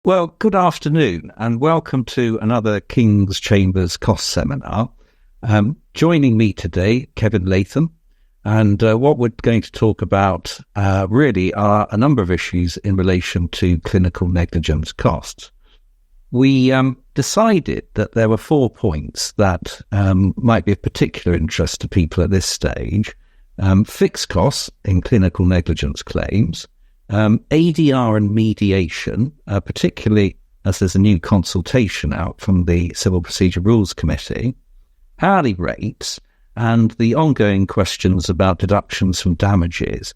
Well, good afternoon and welcome to another King's Chambers Cost Seminar. Joining me today, Kevin Latham, and what we're going to talk about really are a number of issues in relation to clinical negligence costs. We decided that there were 4 points that might be of particular interest to people at this stage. Fixed costs in clinical negligence claims, ADR and mediation, particularly as there's a new consultation out from the Civil Procedure Rules Committee, hourly rates, and the ongoing questions about deductions from damages,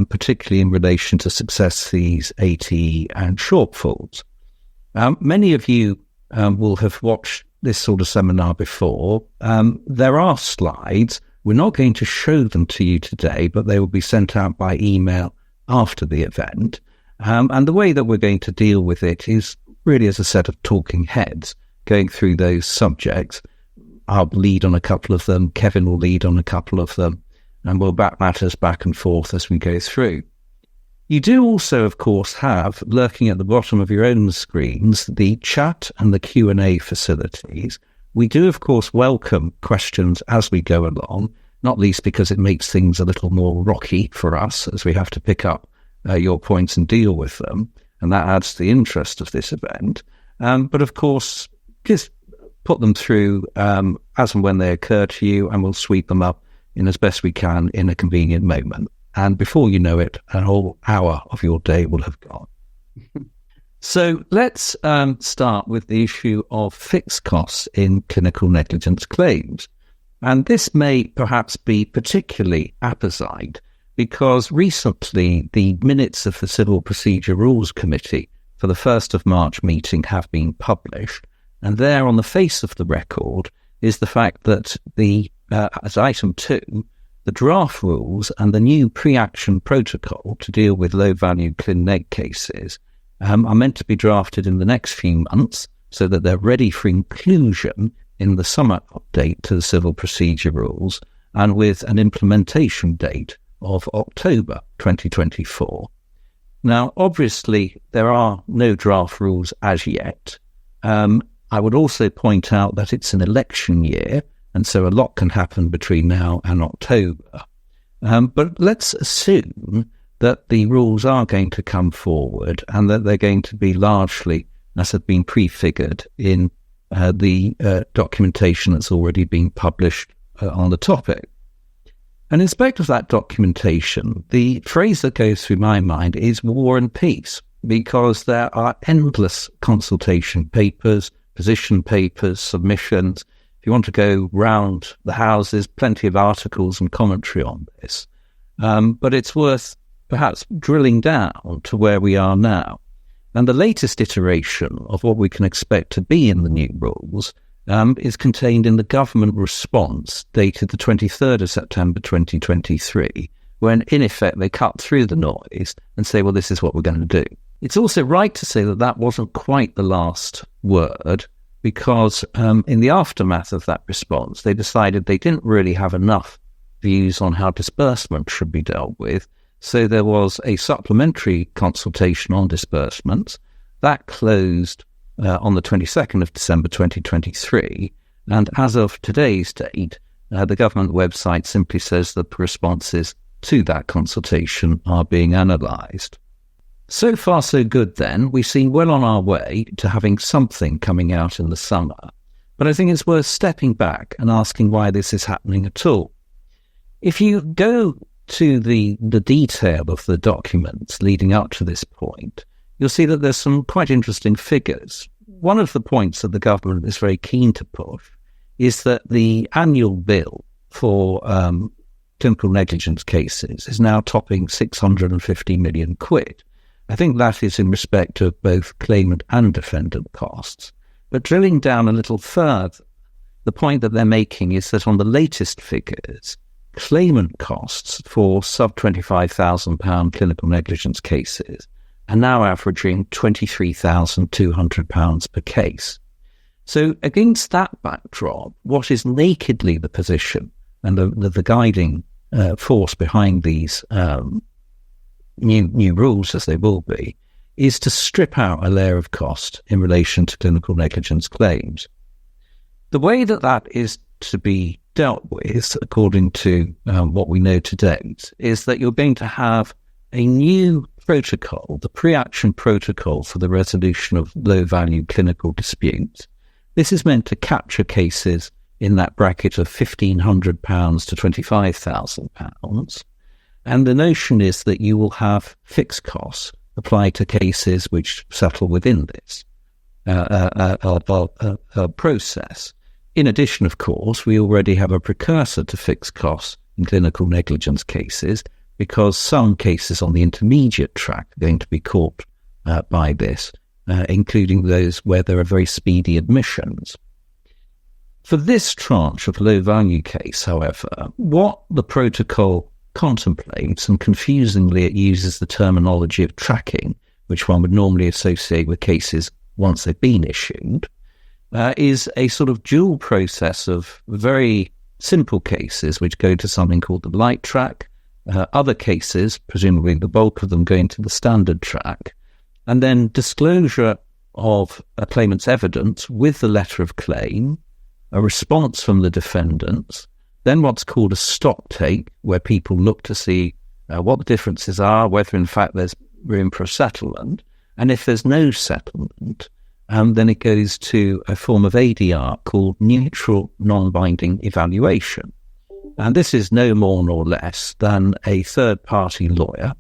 particularly in relation to success fees, ATE and shortfalls. Many of you will have watched this sort of seminar before. There are slides. We're not going to show them to you today, but they will be sent out by email after the event. And the way that we're going to deal with it is really as a set of talking heads, going through those subjects. I'll lead on a couple of them, Kevin will lead on a couple of them, and we'll back matters back and forth as we go through. You do also, of course, have, lurking at the bottom of your own screens, the chat and the Q&A facilities. We do, of course, welcome questions as we go along, not least because it makes things a little more rocky for us as we have to pick up your points and deal with them, and that adds to the interest of this event. But of course, just put them through as and when they occur to you, and we'll sweep them up in as best we can in a convenient moment. And before you know it, a whole hour of your day will have gone. So let's start with the issue of fixed costs in clinical negligence claims. And this may perhaps be particularly apposite because recently the minutes of the Civil Procedure Rules Committee for the 1st of March meeting have been published. And there on the face of the record is the fact that as item 2, the draft rules and the new pre-action protocol to deal with low-value clin neg cases are meant to be drafted in the next few months so that they're ready for inclusion in the summer update to the Civil Procedure Rules, and with an implementation date of October 2024. Now, obviously, there are no draft rules as yet. I would also point out that it's an election year, and so a lot can happen between now and October. But let's assume that the rules are going to come forward and that they're going to be largely, as have been prefigured in the documentation that's already been published on the topic. And in respect of that documentation, the phrase that goes through my mind is war and peace, because there are endless consultation papers, position papers, submissions. If you want to go round the houses, plenty of articles and commentary on this. But it's worth perhaps drilling down to where we are now. And the latest iteration of what we can expect to be in the new rules is contained in the government response dated the 23rd of September 2023, when in effect they cut through the noise and say, well, this is what we're going to do. It's also right to say that that wasn't quite the last word, because in the aftermath of that response, they decided they didn't really have enough views on how disbursement should be dealt with. So there was a supplementary consultation on disbursements. That closed on the 22nd of December 2023. And as of today's date, the government website simply says that the responses to that consultation are being analysed. So far, so good then. We seem well on our way to having something coming out in the summer. But I think it's worth stepping back and asking why this is happening at all. If you go to the detail of the documents leading up to this point, you'll see that there's some quite interesting figures. One of the points that the government is very keen to push is that the annual bill for clinical negligence cases is now topping 650 million quid. I think that is in respect of both claimant and defendant costs. But drilling down a little further, the point that they're making is that on the latest figures, claimant costs for sub-£25,000 clinical negligence cases are now averaging £23,200 per case. So against that backdrop, what is nakedly the position and the guiding force behind these new rules, as they will be, is to strip out a layer of cost in relation to clinical negligence claims. The way that is to be dealt with, according to what we know to date, is that you're going to have a new protocol, the pre-action protocol for the resolution of low-value clinical disputes. This is meant to capture cases in that bracket of £1,500 to £25,000. And the notion is that you will have fixed costs applied to cases which settle within this process. In addition, of course, we already have a precursor to fixed costs in clinical negligence cases, because some cases on the intermediate track are going to be caught by this, including those where there are very speedy admissions. For this tranche of low-value case, however, what the protocol contemplates, and confusingly it uses the terminology of tracking, which one would normally associate with cases once they've been issued, is a sort of dual process of very simple cases which go to something called the light track, other cases, presumably the bulk of them, going to the standard track, and then disclosure of a claimant's evidence with the letter of claim, a response from the defendants, then what's called a stock take, where people look to see what the differences are, whether in fact there's room for a settlement, and if there's no settlement, then it goes to a form of ADR called neutral non-binding evaluation. And this is no more nor less than a third-party lawyer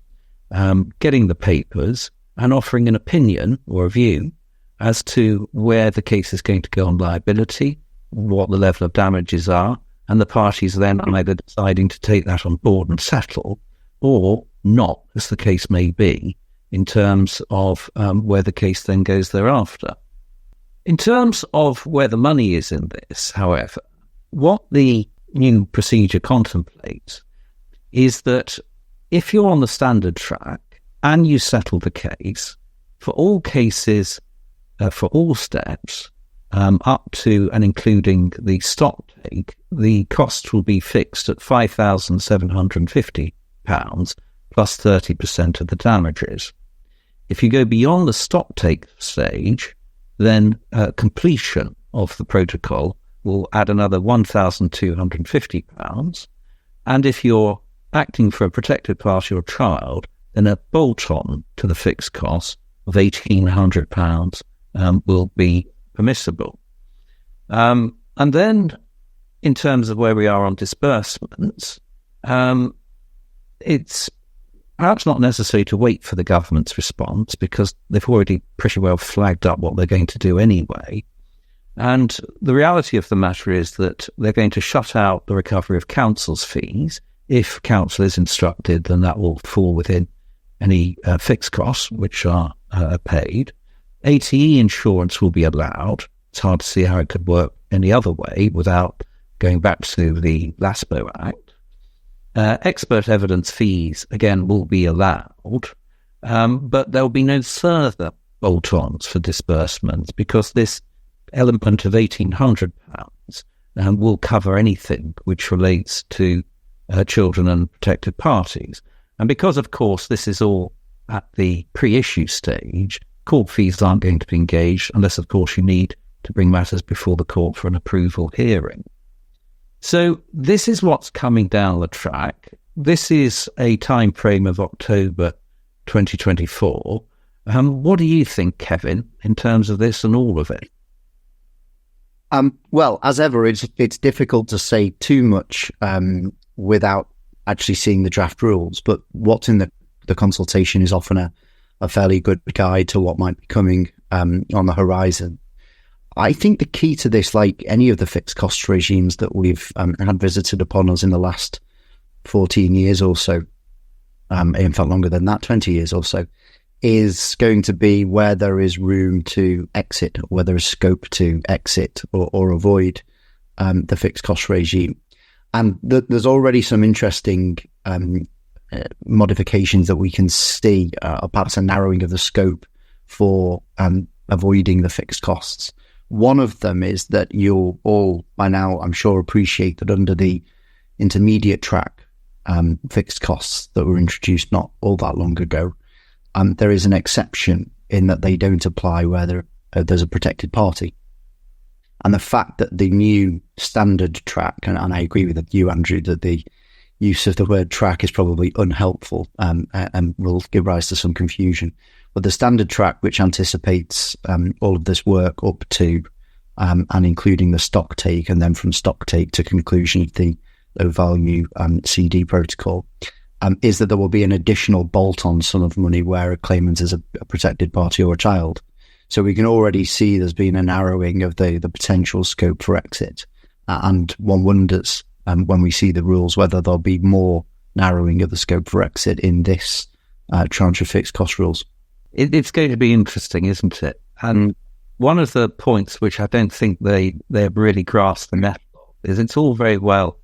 getting the papers and offering an opinion or a view as to where the case is going to go on liability, what the level of damages are, and the parties then either deciding to take that on board and settle, or not, as the case may be, in terms of where the case then goes thereafter. In terms of where the money is in this, however, what the new procedure contemplates is that if you're on the standard track and you settle the case, for all cases, for all steps, up to and including the stock take, the cost will be fixed at £5,750 plus 30% of the damages. If you go beyond the stock take stage, then completion of the protocol will add another £1,250. And if you're acting for a protected party or child, then a bolt-on to the fixed cost of £1,800 will be permissible. And then in terms of where we are on disbursements, it's perhaps not necessary to wait for the government's response, because they've already pretty well flagged up what they're going to do anyway. And the reality of the matter is that they're going to shut out the recovery of counsel's fees. If counsel is instructed, then that will fall within any fixed costs which are paid. ATE insurance will be allowed. It's hard to see how it could work any other way without going back to the LASPO Act. Expert evidence fees, again, will be allowed, but there will be no further bolt-ons for disbursements, because this element of £1,800 will cover anything which relates to children and protected parties. And because, of course, this is all at the pre-issue stage, court fees aren't going to be engaged unless, of course, you need to bring matters before the court for an approval hearing. So this is what's coming down the track. This is a time frame of October 2024. What do you think, Kevin, in terms of this and all of it? Well, as ever, it's difficult to say too much without actually seeing the draft rules. But what's in the consultation is often a fairly good guide to what might be coming on the horizon. I think the key to this, like any of the fixed cost regimes that we've had visited upon us in the last 14 years or so, in fact longer than that, 20 years or so, is going to be where there is room to exit, where there is scope to exit or avoid the fixed cost regime. And there's already some interesting modifications that we can see, perhaps a narrowing of the scope for avoiding the fixed costs. One of them is that you'll all, by now, I'm sure, appreciate that under the intermediate track fixed costs that were introduced not all that long ago, there is an exception in that they don't apply where there's a protected party. And the fact that the new standard track, and I agree with you, Andrew, that the use of the word track is probably unhelpful and will give rise to some confusion. But the standard track, which anticipates all of this work up to and including the stock take, and then from stock take to conclusion of the low value CD protocol, is that there will be an additional bolt-on sum of money where a claimant is a protected party or a child. So we can already see there's been a narrowing of the potential scope for exit. And one wonders when we see the rules whether there'll be more narrowing of the scope for exit in this tranche of fixed cost rules. It's going to be interesting, isn't it? And one of the points which I don't think they've really grasped the net of is it's all very well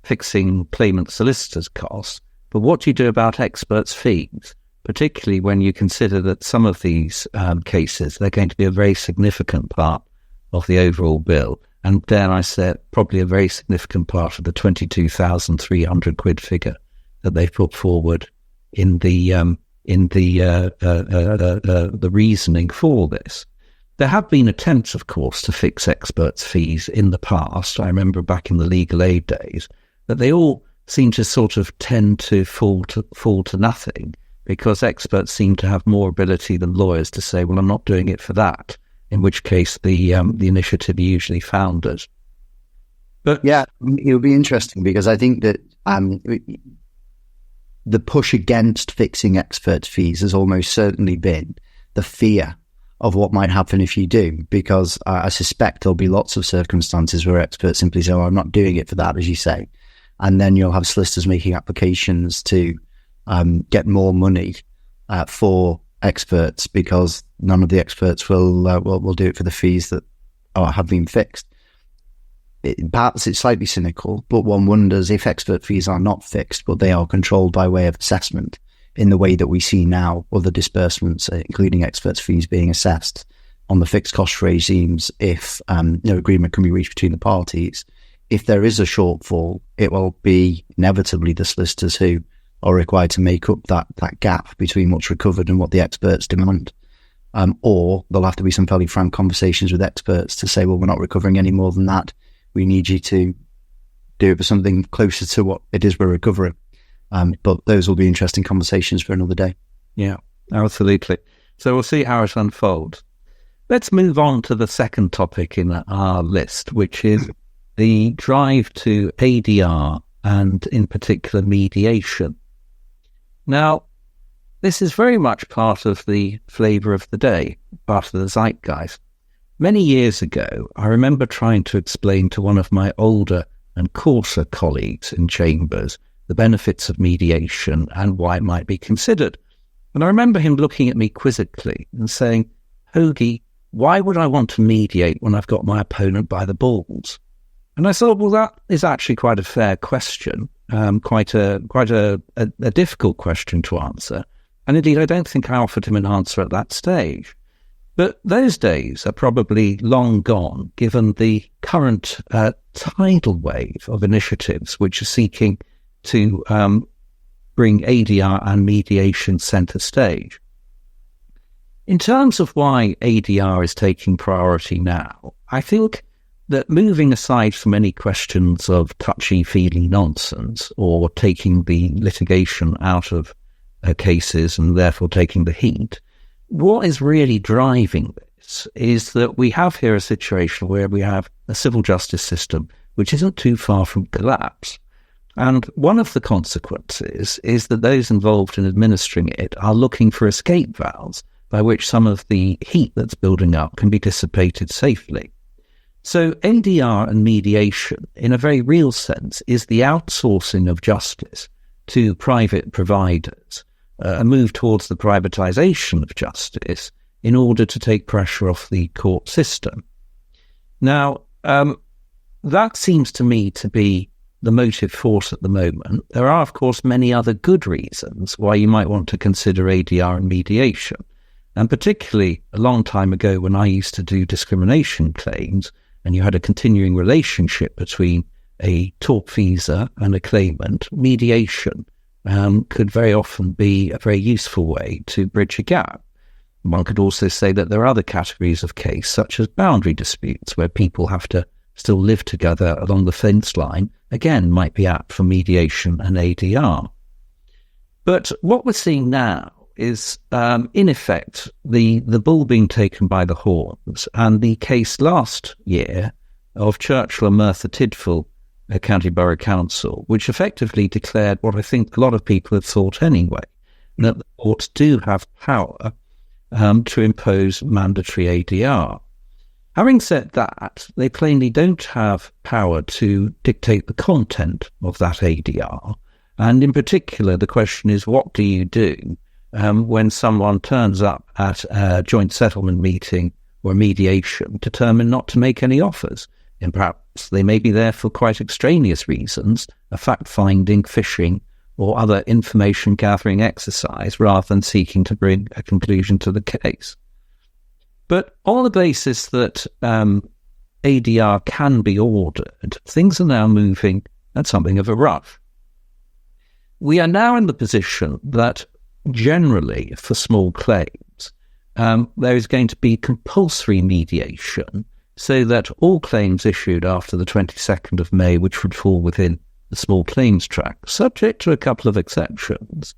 fixing claimant solicitors' costs, but what do you do about experts' fees? Particularly when you consider that some of these cases, they're going to be a very significant part of the overall bill. And dare I say, probably a very significant part of the 22,300 quid figure that they've put forward in the reasoning for this. There have been attempts, of course, to fix experts' fees in the past. I remember back in the legal aid days, that they all seem to sort of tend to fall to nothing, because experts seem to have more ability than lawyers to say, well, I'm not doing it for that, in which case the initiative usually founders. But yeah, it'll be interesting because I think that the push against fixing expert fees has almost certainly been the fear of what might happen if you do, because I suspect there'll be lots of circumstances where experts simply say, oh, I'm not doing it for that, as you say. And then you'll have solicitors making applications to get more money for experts because none of the experts will do it for the fees that have been fixed. Perhaps it's slightly cynical, but one wonders if expert fees are not fixed, but they are controlled by way of assessment in the way that we see now other disbursements, including experts' fees, being assessed on the fixed cost regimes if no agreement can be reached between the parties. If there is a shortfall, it will be inevitably the solicitors who are required to make up that gap between what's recovered and what the experts demand. Or there'll have to be some fairly frank conversations with experts to say, well, we're not recovering any more than that. We need you to do it for something closer to what it is we're recovering. But those will be interesting conversations for another day. Yeah, absolutely. So we'll see how it unfolds. Let's move on to the second topic in our list, which is the drive to ADR and in particular mediation. Now, this is very much part of the flavour of the day, part of the zeitgeist. Many years ago, I remember trying to explain to one of my older and coarser colleagues in chambers the benefits of mediation and why it might be considered. And I remember him looking at me quizzically and saying, Hoagie, why would I want to mediate when I've got my opponent by the balls? And I thought, well, that is actually quite a fair question, quite a difficult question to answer. And indeed, I don't think I offered him an answer at that stage. But those days are probably long gone, given the current tidal wave of initiatives which are seeking to bring ADR and mediation centre stage. In terms of why ADR is taking priority now, I think that moving aside from any questions of touchy-feely nonsense or taking the litigation out of cases and therefore taking the heat, what is really driving this is that we have here a situation where we have a civil justice system which isn't too far from collapse. And one of the consequences is that those involved in administering it are looking for escape valves by which some of the heat that's building up can be dissipated safely. So ADR and mediation, in a very real sense, is the outsourcing of justice to private providers, a move towards the privatisation of justice in order to take pressure off the court system. Now, that seems to me to be the motive force at the moment. There are, of course, many other good reasons why you might want to consider ADR and mediation. And particularly a long time ago when I used to do discrimination claims, and you had a continuing relationship between a tortfeasor and a claimant, mediation could very often be a very useful way to bridge a gap. One could also say that there are other categories of case, such as boundary disputes, where people have to still live together along the fence line, again, might be apt for mediation and ADR. But what we're seeing now is, in effect, the bull being taken by the horns, and the case last year of Churchill and Merthyr Tydfil County Borough Council, which effectively declared what I think a lot of people have thought anyway, that the courts do have power to impose mandatory ADR. Having said that, they plainly don't have power to dictate the content of that ADR. And in particular, the question is, what do you do when someone turns up at a joint settlement meeting or mediation determined not to make any offers? And perhaps they may be there for quite extraneous reasons, a fact-finding, fishing, or other information-gathering exercise, rather than seeking to bring a conclusion to the case. But on the basis that ADR can be ordered, things are now moving at something of a rush. We are now in the position that generally for small claims, there is going to be compulsory mediation, so that all claims issued after the 22nd of May, which would fall within the small claims track, subject to a couple of exceptions,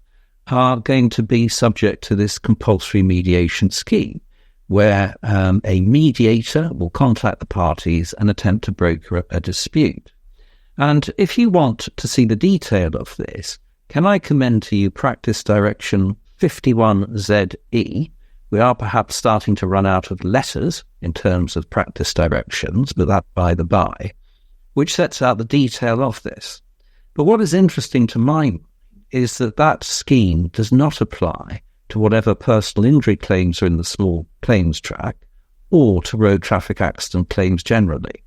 are going to be subject to this compulsory mediation scheme, where a mediator will contact the parties and attempt to broker a dispute. And if you want to see the detail of this, can I commend to you Practice Direction 51ZE? We are perhaps starting to run out of letters in terms of practice directions, but that by the by, which sets out the detail of this. But what is interesting to my mind is that that scheme does not apply to whatever personal injury claims are in the small claims track, or to road traffic accident claims generally.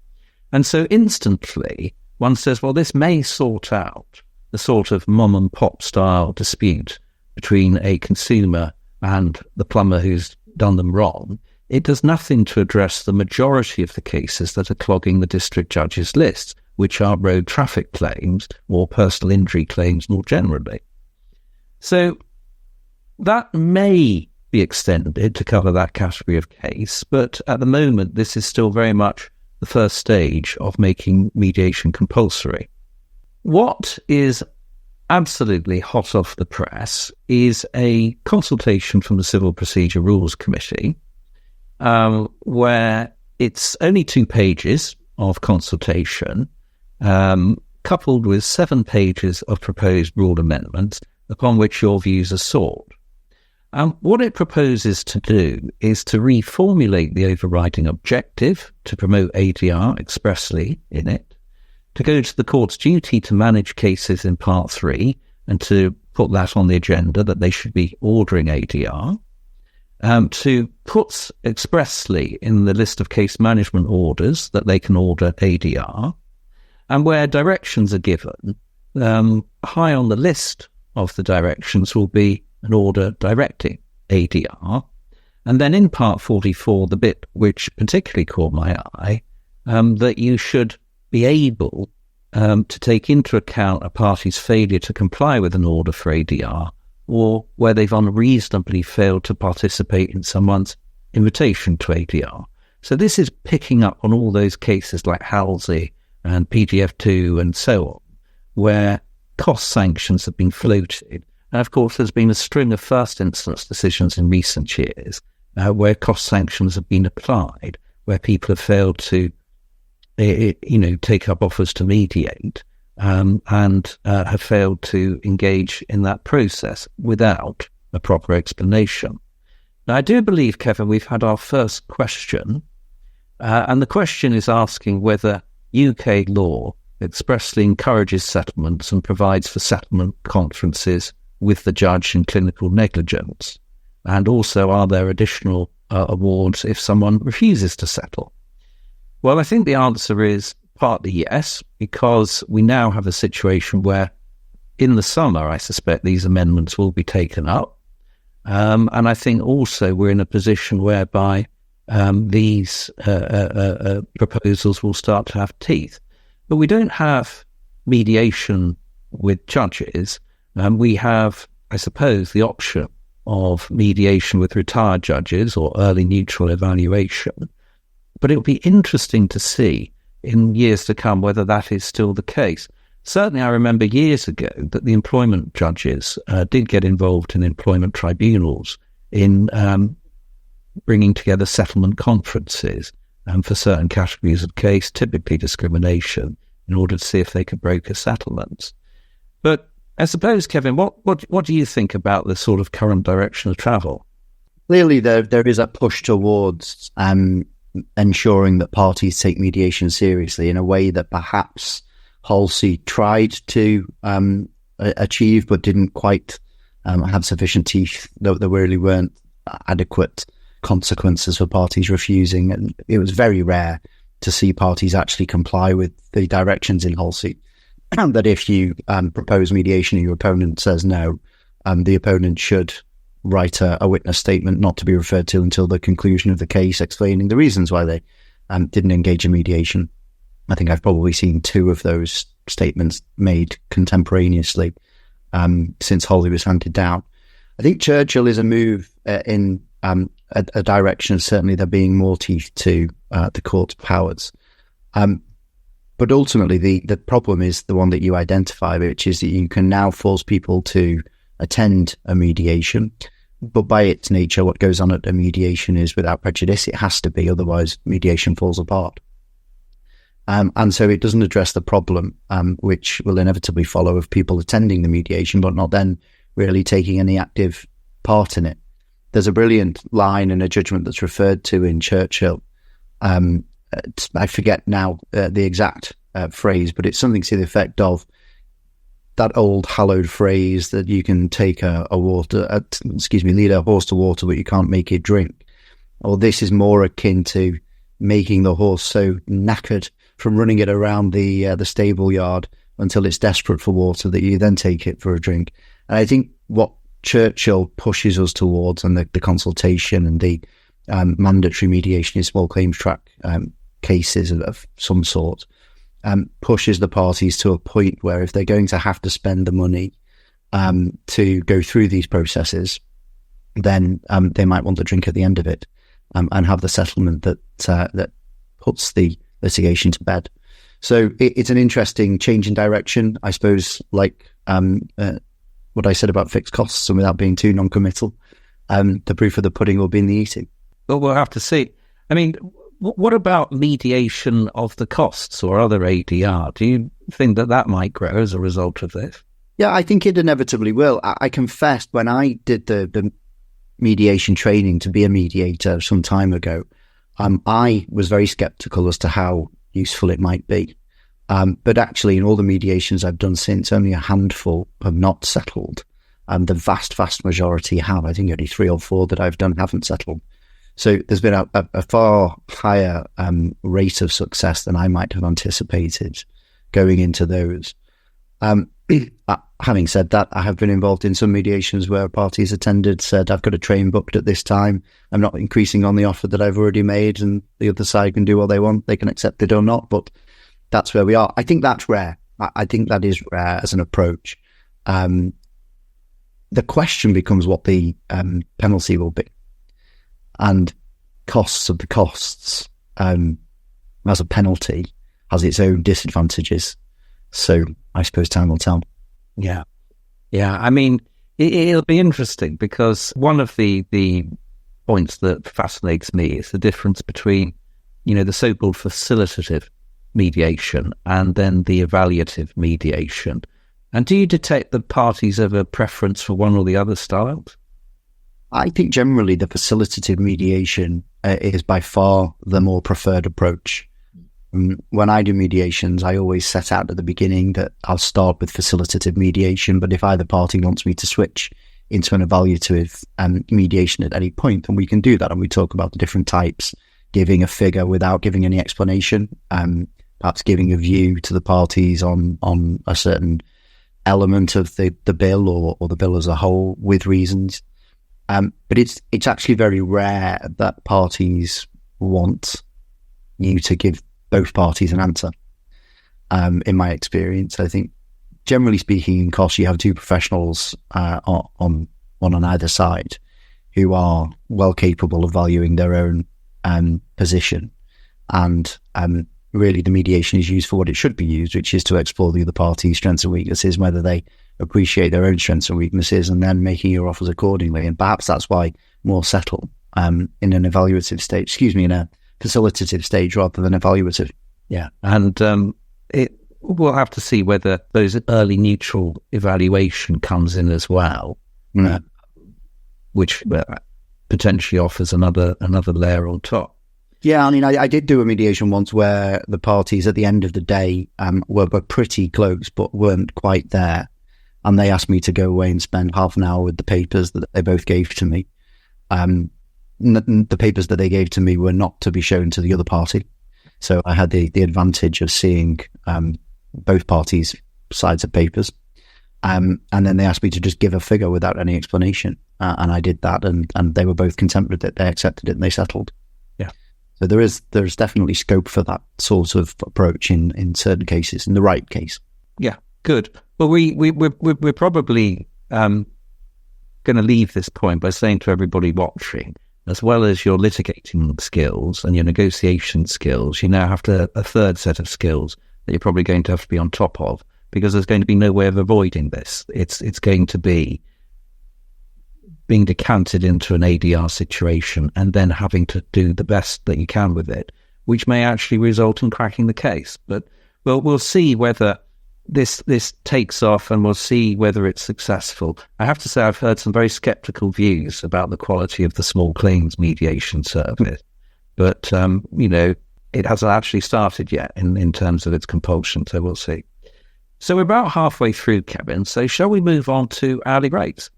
And so instantly, one says, well, this may sort out the sort of mom-and-pop style dispute between a consumer and the plumber who's done them wrong. It does nothing to address the majority of the cases that are clogging the district judge's list, which are road traffic claims or personal injury claims more generally. So that may be extended to cover that category of case, but at the moment this is still very much the first stage of making mediation compulsory. What is absolutely hot off the press is a consultation from the Civil Procedure Rules Committee, where it's only 2 pages of consultation, coupled with 7 pages of proposed rule amendments upon which your views are sought. What it proposes to do is to reformulate the overriding objective to promote ADR expressly in it, to go to the court's duty to manage cases in Part 3 and to put that on the agenda that they should be ordering ADR, to put expressly in the list of case management orders that they can order ADR, and where directions are given, high on the list of the directions will be an order directing ADR. And then in Part 44, the bit which particularly caught my eye, that you should be able to take into account a party's failure to comply with an order for ADR, or where they've unreasonably failed to participate in someone's invitation to ADR. So this is picking up on all those cases like Halsey and PGF2 and so on, where cost sanctions have been floated. And of course, there's been a string of first instance decisions in recent years where cost sanctions have been applied, where people have failed to take up offers to mediate and have failed to engage in that process without a proper explanation. Now, I do believe, Kevin, we've had our first question, and the question is asking whether UK law expressly encourages settlements and provides for settlement conferences with the judge in clinical negligence, and also are there additional awards if someone refuses to settle? Well, I think the answer is partly yes, because we now have a situation where in the summer, I suspect these amendments will be taken up. And I think also we're in a position whereby these proposals will start to have teeth. But we don't have mediation with judges we have, I suppose, the option of mediation with retired judges or early neutral evaluation. But it will be interesting to see in years to come whether that is still the case. Certainly, I remember years ago that the employment judges did get involved in employment tribunals in bringing together settlement conferences for certain categories of case, typically discrimination, in order to see if they could broker settlements. But I suppose, Kevin, what do you think about the sort of current direction of travel? Clearly, there is a push towards ensuring that parties take mediation seriously in a way that perhaps Halsey tried to achieve but didn't quite have sufficient teeth. There really weren't adequate consequences for parties refusing, and it was very rare to see parties actually comply with the directions in Halsey. That if you propose mediation and your opponent says no, the opponent should write a witness statement not to be referred to until the conclusion of the case, explaining the reasons why they didn't engage in mediation. I think I've probably seen 2 of those statements made contemporaneously since Halsey was handed down. I think Churchill is a move in a direction of certainly there being more teeth to the court's powers. But ultimately, the problem is the one that you identify, which is that you can now force people to attend a mediation. But by its nature, what goes on at a mediation is without prejudice. It has to be, otherwise mediation falls apart. And so it doesn't address the problem, which will inevitably follow of people attending the mediation, but not then really taking any active part in it. There's a brilliant line in a judgment that's referred to in Churchill. I forget now the exact phrase, but it's something to the effect of that old hallowed phrase that you can take lead a horse to water, but you can't make it drink. Or this is more akin to making the horse so knackered from running it around the stable yard until it's desperate for water that you then take it for a drink. And I think what Churchill pushes us towards, and the consultation and the mandatory mediation in small claims track cases of some sort, pushes the parties to a point where if they're going to have to spend the money to go through these processes, then they might want the drink at the end of it and have the settlement that puts the litigation to bed. So it's an interesting change in direction, I suppose, like what I said about fixed costs, and without being too non-committal, the proof of the pudding will be in the eating. Well, we'll have to see. I mean, what about mediation of the costs or other ADR? Do you think that might grow as a result of this? Yeah, I think it inevitably will. I confessed when I did the mediation training to be a mediator some time ago, I was very sceptical as to how useful it might be. But actually, in all the mediations I've done since, only a handful have not settled. The vast majority have. I think only 3 or 4 that I've done haven't settled. So there's been a far higher rate of success than I might have anticipated going into those. Having said that, I have been involved in some mediations where parties attended said, I've got a train booked at this time. I'm not increasing on the offer that I've already made, and the other side can do what they want. They can accept it or not, but that's where we are. I think that's rare. I think that is rare as an approach. The question becomes what the penalty will be. And costs of the costs as a penalty has its own disadvantages. So I suppose time will tell. Yeah. I mean, it'll be interesting because one of the points that fascinates me is the difference between, the so-called facilitative mediation and then the evaluative mediation. And do you detect that parties have a preference for one or the other styles? I think generally the facilitative mediation is by far the more preferred approach. When I do mediations, I always set out at the beginning that I'll start with facilitative mediation, but if either party wants me to switch into an evaluative mediation at any point, then we can do that. And we talk about the different types, giving a figure without giving any explanation, perhaps giving a view to the parties on a certain element of the bill or the bill as a whole with reasons. But it's actually very rare that parties want you to give both parties an answer. In my experience, I think generally speaking, in costs, you have two professionals on either side who are well capable of valuing their own position. And really, the mediation is used for what it should be used, which is to explore the other party's strengths and weaknesses, whether they appreciate their own strengths and weaknesses, and then making your offers accordingly. And perhaps that's why more settle in an evaluative stage, in a facilitative stage rather than evaluative. Yeah. And we'll have to see whether those early neutral evaluation comes in as well, which potentially offers another layer on top. Yeah, I mean, I did do a mediation once where the parties at the end of the day were pretty close but weren't quite there. And they asked me to go away and spend half an hour with the papers that they both gave to me. The papers that they gave to me were not to be shown to the other party. So I had the advantage of seeing both parties' sides of papers. And then they asked me to just give a figure without any explanation. And I did that, and they were both content with it. They accepted it and they settled. Yeah. So there's definitely scope for that sort of approach in certain cases, in the right case. Yeah, good. Well, we're probably going to leave this point by saying to everybody watching, as well as your litigating skills and your negotiation skills, you now have a third set of skills that you're probably going to have to be on top of, because there's going to be no way of avoiding this. It's going to be being decanted into an ADR situation and then having to do the best that you can with it, which may actually result in cracking the case. But we'll see whether this takes off, and we'll see whether it's successful. I have to say, I've heard some very sceptical views about the quality of the small claims mediation service, but it hasn't actually started yet in terms of its compulsion. So we'll see. So we're about halfway through, Kevin. So shall we move on to hourly rates?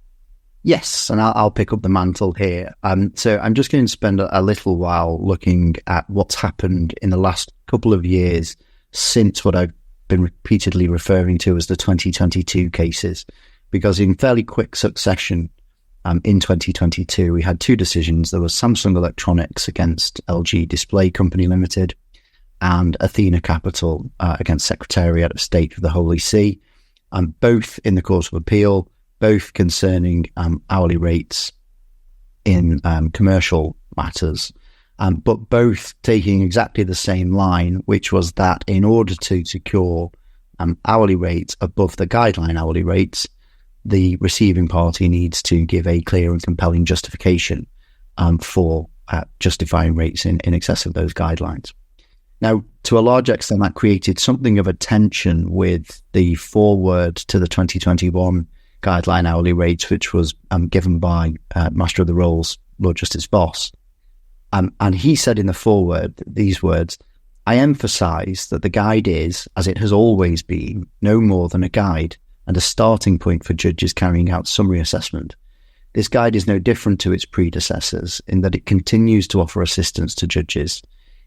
Yes, and I'll pick up the mantle here. So I'm just going to spend a little while looking at what's happened in the last couple of years since what I've been repeatedly referring to as the 2022 cases, because in fairly quick succession in 2022 we had two decisions. There was Samsung Electronics against LG Display Company Limited and Athena Capital against Secretariat of State of the Holy See, both in the Court of Appeal, both concerning hourly rates in commercial matters, but both taking exactly the same line, which was that in order to secure hourly rates above the guideline hourly rates, the receiving party needs to give a clear and compelling justification for justifying rates in excess of those guidelines. Now, to a large extent, that created something of a tension with the foreword to the 2021 guideline hourly rates, which was given by Master of the Rolls, Lord Justice Voss. And he said in the foreword these words: "I emphasise that the guide is, as it has always been, no more than a guide and a starting point for judges carrying out summary assessment. This guide is no different to its predecessors in that it continues to offer assistance to judges.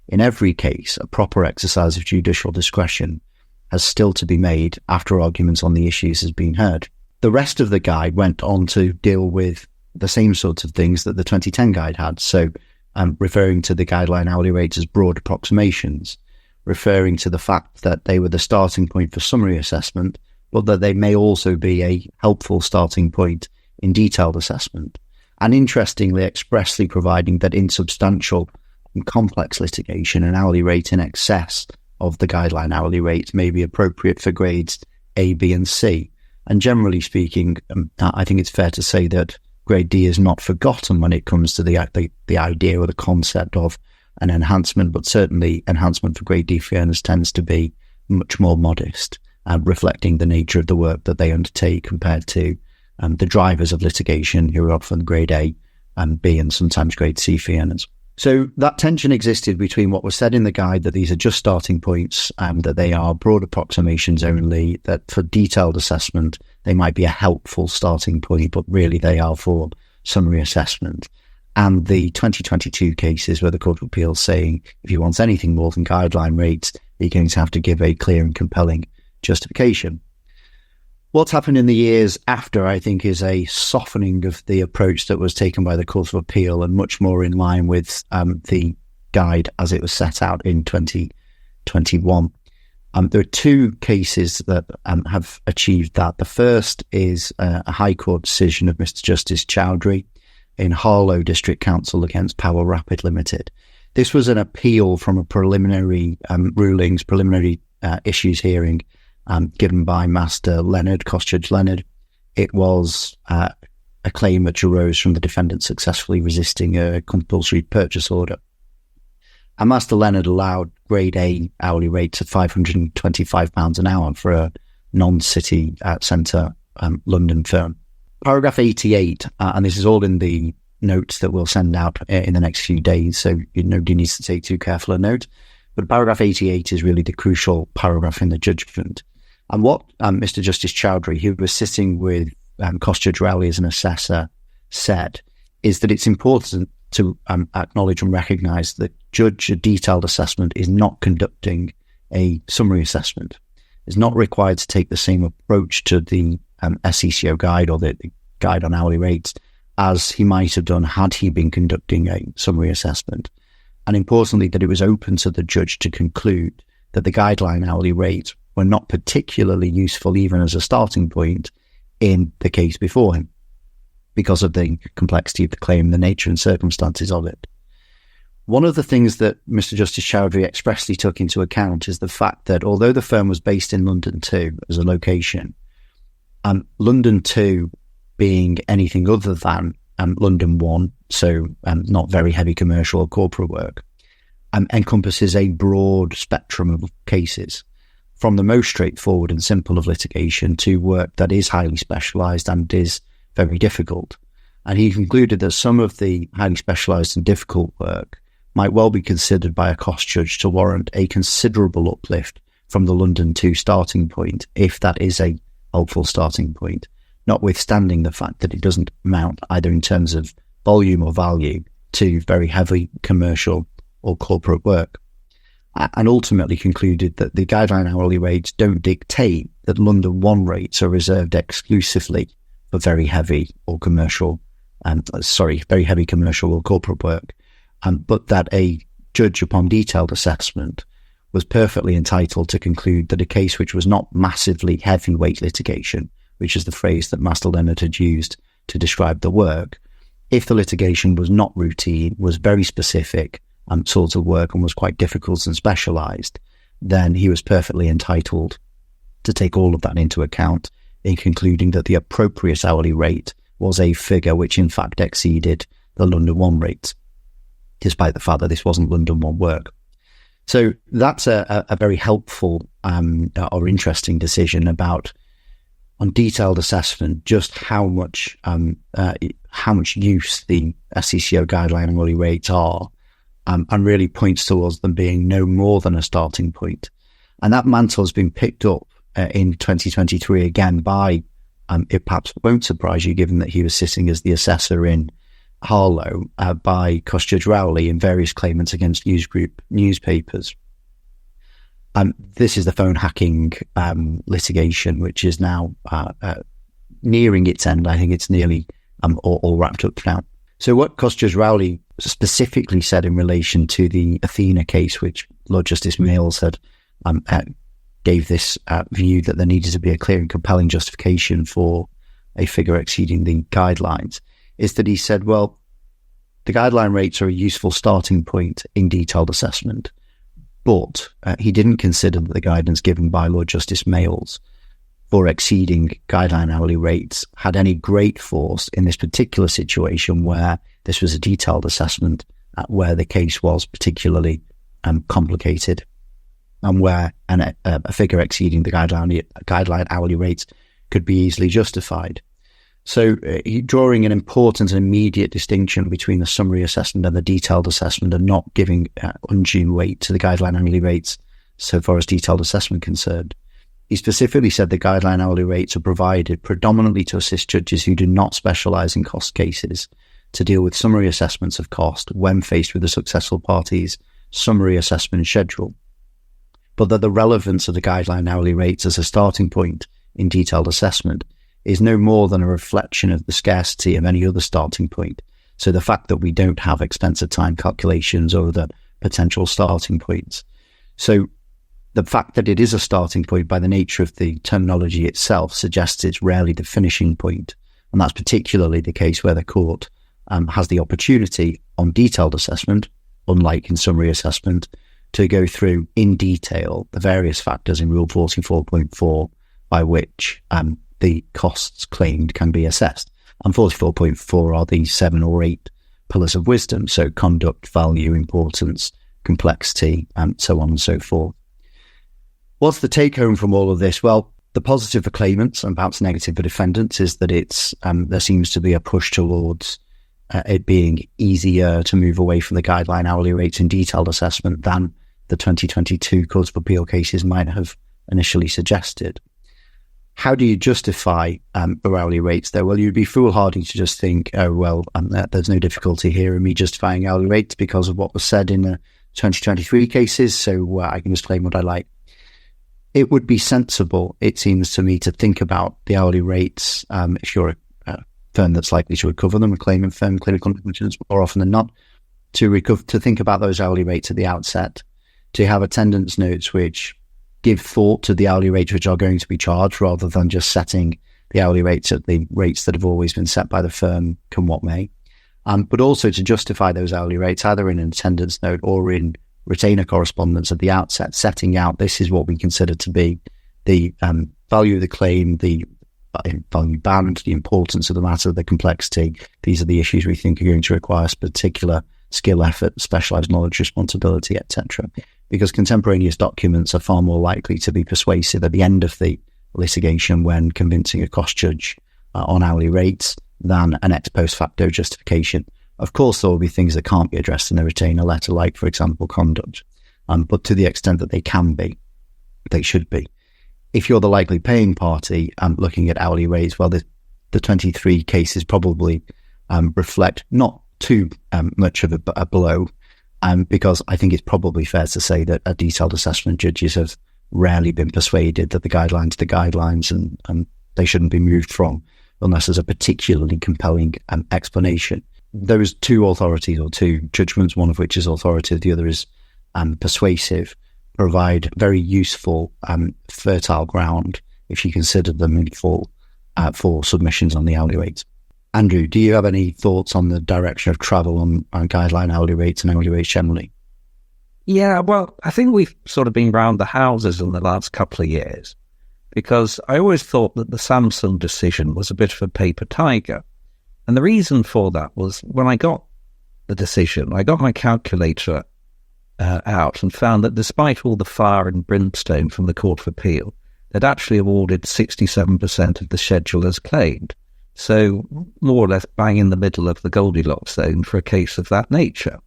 In every case, a proper exercise of judicial discretion has still to be made after arguments on the issues has been heard." The rest of the guide went on to deal with the same sorts of things that the 2010 guide had. So referring to the guideline hourly rates as broad approximations, referring to the fact that they were the starting point for summary assessment, but that they may also be a helpful starting point in detailed assessment. And interestingly, expressly providing that in substantial and complex litigation, an hourly rate in excess of the guideline hourly rate may be appropriate for grades A, B, and C. And generally speaking, I think it's fair to say that grade D is not forgotten when it comes to the idea or the concept of an enhancement, but certainly enhancement for grade D fairness tends to be much more modest, reflecting the nature of the work that they undertake compared to the drivers of litigation, who are often grade A and B and sometimes grade C fee earners. So that tension existed between what was said in the guide, that these are just starting points, that they are broad approximations only, that for detailed assessment, they might be a helpful starting point, but really they are for summary assessment. And the 2022 cases where the Court of Appeal saying, if you want anything more than guideline rates, you're going to have to give a clear and compelling justification. What's happened in the years after, I think, is a softening of the approach that was taken by the Court of Appeal and much more in line with the guide as it was set out in 2021. There are two cases that have achieved that. The first is a High Court decision of Mr. Justice Chowdhury in Harlow District Council against Power Rapid Limited. This was an appeal from a preliminary preliminary issues hearing given by Master Leonard, Cost Judge Leonard. It was a claim which arose from the defendant successfully resisting a compulsory purchase order. And Master Leonard allowed grade A hourly rates of £525 an hour for a non-city centre London firm. Paragraph 88, and this is all in the notes that we'll send out in the next few days, so nobody needs to take too careful a note. But paragraph 88 is really the crucial paragraph in the judgment. And what Mr. Justice Chowdhury, who was sitting with Cost Judge Rowley as an assessor, said is that it's important to acknowledge and recognise that a detailed assessment is not conducting a summary assessment. It's not required to take the same approach to the SECO guide or the guide on hourly rates as he might have done had he been conducting a summary assessment. And importantly, that it was open to the judge to conclude that the guideline hourly rates were not particularly useful even as a starting point in the case before him, because of the complexity of the claim, the nature and circumstances of it. One of the things that Mr. Justice Chowdhury expressly took into account is the fact that although the firm was based in London 2 as a location, London 2 being anything other than London 1, so not very heavy commercial or corporate work, encompasses a broad spectrum of cases, from the most straightforward and simple of litigation to work that is highly specialised and is very difficult. And he concluded that some of the highly specialised and difficult work might well be considered by a cost judge to warrant a considerable uplift from the London 2 starting point, if that is a helpful starting point, notwithstanding the fact that it doesn't amount either in terms of volume or value to very heavy commercial or corporate work. And ultimately concluded that the guideline hourly rates don't dictate that London 1 rates are reserved exclusively for very heavy commercial or corporate work, but that a judge upon detailed assessment was perfectly entitled to conclude that a case which was not massively heavyweight litigation, which is the phrase that Master Leonard had used to describe the work, if the litigation was not routine, was very specific sort of work and was quite difficult and specialised, then he was perfectly entitled to take all of that into account in concluding that the appropriate hourly rate was a figure which in fact exceeded the London 1 rates, despite the fact that this wasn't London 1 work. So that's a very helpful or interesting decision about, on detailed assessment, just how much use the SECO guideline hourly rates are, and really points towards them being no more than a starting point. And that mantle has been picked up in 2023 again by, it perhaps won't surprise you given that he was sitting as the assessor in Harlow, by Cost Judge Rowley in various claimants against newsgroup newspapers. This is the phone hacking litigation, which is now nearing its end. I think it's nearly all wrapped up now. So what Cost Judge Rowley specifically said in relation to the Athena case, which Lord Justice Males had gave this view that there needed to be a clear and compelling justification for a figure exceeding the guidelines, is that he said, well, the guideline rates are a useful starting point in detailed assessment, but he didn't consider that the guidance given by Lord Justice Males for exceeding guideline hourly rates had any great force in this particular situation where this was a detailed assessment, where the case was particularly complicated, and where a figure exceeding the guideline hourly rates could be easily justified. So drawing an important and immediate distinction between the summary assessment and the detailed assessment, and not giving undue weight to the guideline hourly rates so far as detailed assessment concerned. He specifically said the guideline hourly rates are provided predominantly to assist judges who do not specialise in cost cases to deal with summary assessments of cost when faced with the successful party's summary assessment schedule, but that the relevance of the guideline hourly rates as a starting point in detailed assessment is no more than a reflection of the scarcity of any other starting point. So the fact that we don't have expensive time calculations or other potential starting points. So The fact that it is a starting point by the nature of the terminology itself suggests it's rarely the finishing point. And that's particularly the case where the court has the opportunity on detailed assessment, unlike in summary assessment, to go through in detail the various factors in Rule 44.4 by which the costs claimed can be assessed. And 44.4 are the 7 or 8 pillars of wisdom, so conduct, value, importance, complexity, and so on and so forth. What's the take home from all of this? Well, the positive for claimants and perhaps negative for defendants is that there seems to be a push towards it being easier to move away from the guideline hourly rates in detailed assessment than the 2022 Court of Appeal cases might have initially suggested. How do you justify hourly rates there? Well, you'd be foolhardy to just think, there's no difficulty here in me justifying hourly rates because of what was said in the 2023 cases, so I can just claim what I like. It would be sensible, it seems to me, to think about the hourly rates if you're a firm that's likely to recover them, a claimant firm, clinical negligence, more often than not, to think about those hourly rates at the outset, to have attendance notes which give thought to the hourly rates which are going to be charged rather than just setting the hourly rates at the rates that have always been set by the firm, come what may. But also to justify those hourly rates either in an attendance note or in retainer correspondence at the outset, setting out this is what we consider to be the value of the claim, the value band, the importance of the matter, the complexity. These are the issues we think are going to require particular skill, effort, specialised knowledge, responsibility, etc. Because contemporaneous documents are far more likely to be persuasive at the end of the litigation when convincing a cost judge on hourly rates than an ex post facto justification. Of course, there will be things that can't be addressed in a retainer letter, like, for example, conduct. But to the extent that they can be, they should be. If you're the likely paying party looking at hourly rates, well, the 23 cases probably reflect not too much of a blow, because I think it's probably fair to say that detailed assessment judges have rarely been persuaded that the guidelines are the guidelines and they shouldn't be moved from unless there's a particularly compelling explanation. Those two authorities, or two judgments, one of which is authoritative, the other is persuasive, provide very useful, fertile ground if you consider them in full for submissions on the hourly rates. Andrew, do you have any thoughts on the direction of travel on guideline hourly rates and hourly rates generally? Yeah, well, I think we've sort of been round the houses in the last couple of years, because I always thought that the Samsung decision was a bit of a paper tiger. And the reason for that was when I got the decision, I got my calculator out and found that despite all the fire and brimstone from the Court of Appeal, they'd actually awarded 67% of the schedule as claimed. So more or less bang in the middle of the Goldilocks zone for a case of that nature.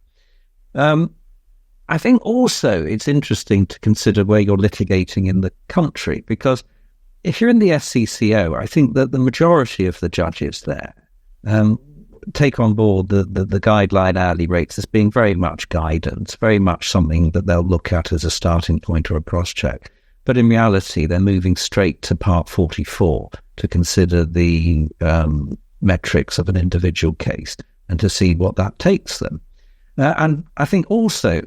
I think also it's interesting to consider where you're litigating in the country, because if you're in the SCCO, I think that the majority of the judges there take on board the guideline hourly rates as being very much guidance, very much something that they'll look at as a starting point or a cross-check. But in reality, they're moving straight to Part 44 to consider the metrics of an individual case and to see what that takes them. And I think also,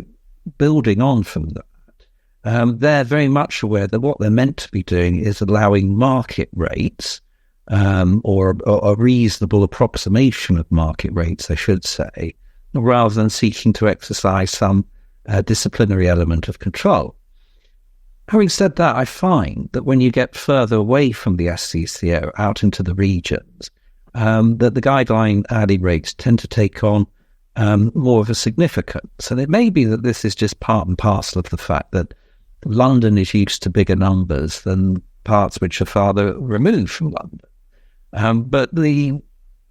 building on from that, they're very much aware that what they're meant to be doing is allowing market rates, or a reasonable approximation of market rates, I should say, rather than seeking to exercise some disciplinary element of control. Having said that, I find that when you get further away from the SCCO out into the regions, that the guideline hourly rates tend to take on more of a significance. And it may be that this is just part and parcel of the fact that London is used to bigger numbers than parts which are farther removed from London. But the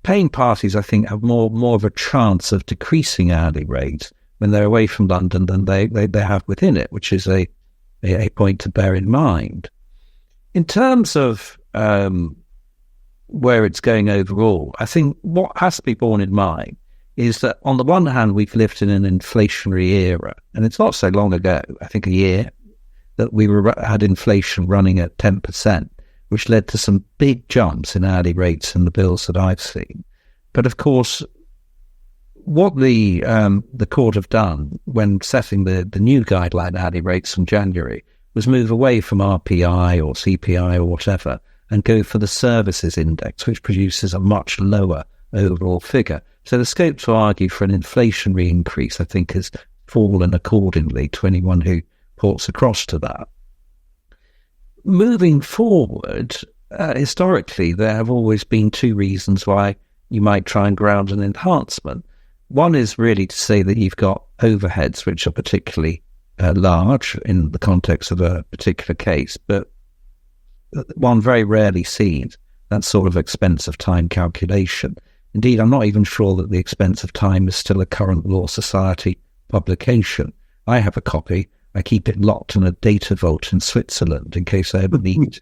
paying parties, I think, have more of a chance of decreasing hourly rates when they're away from London than they have within it, which is a point to bear in mind. In terms of where it's going overall, I think what has to be borne in mind is that on the one hand, we've lived in an inflationary era, and it's not so long ago, I think a year, that we had inflation running at 10%, which led to some big jumps in hourly rates in the bills that I've seen. But of course, what the court have done when setting the new guideline hourly rates from January was move away from RPI or CPI or whatever and go for the services index, which produces a much lower overall figure. So the scope to argue for an inflationary increase, I think, has fallen accordingly to anyone who ports across to that. Moving forward, historically, there have always been two reasons why you might try and ground an enhancement. One is really to say that you've got overheads which are particularly large in the context of a particular case, but one very rarely sees that sort of expense of time calculation. Indeed, I'm not even sure that the expense of time is still a current Law Society publication. I have a copy. I keep it locked in a data vault in Switzerland in case I ever need to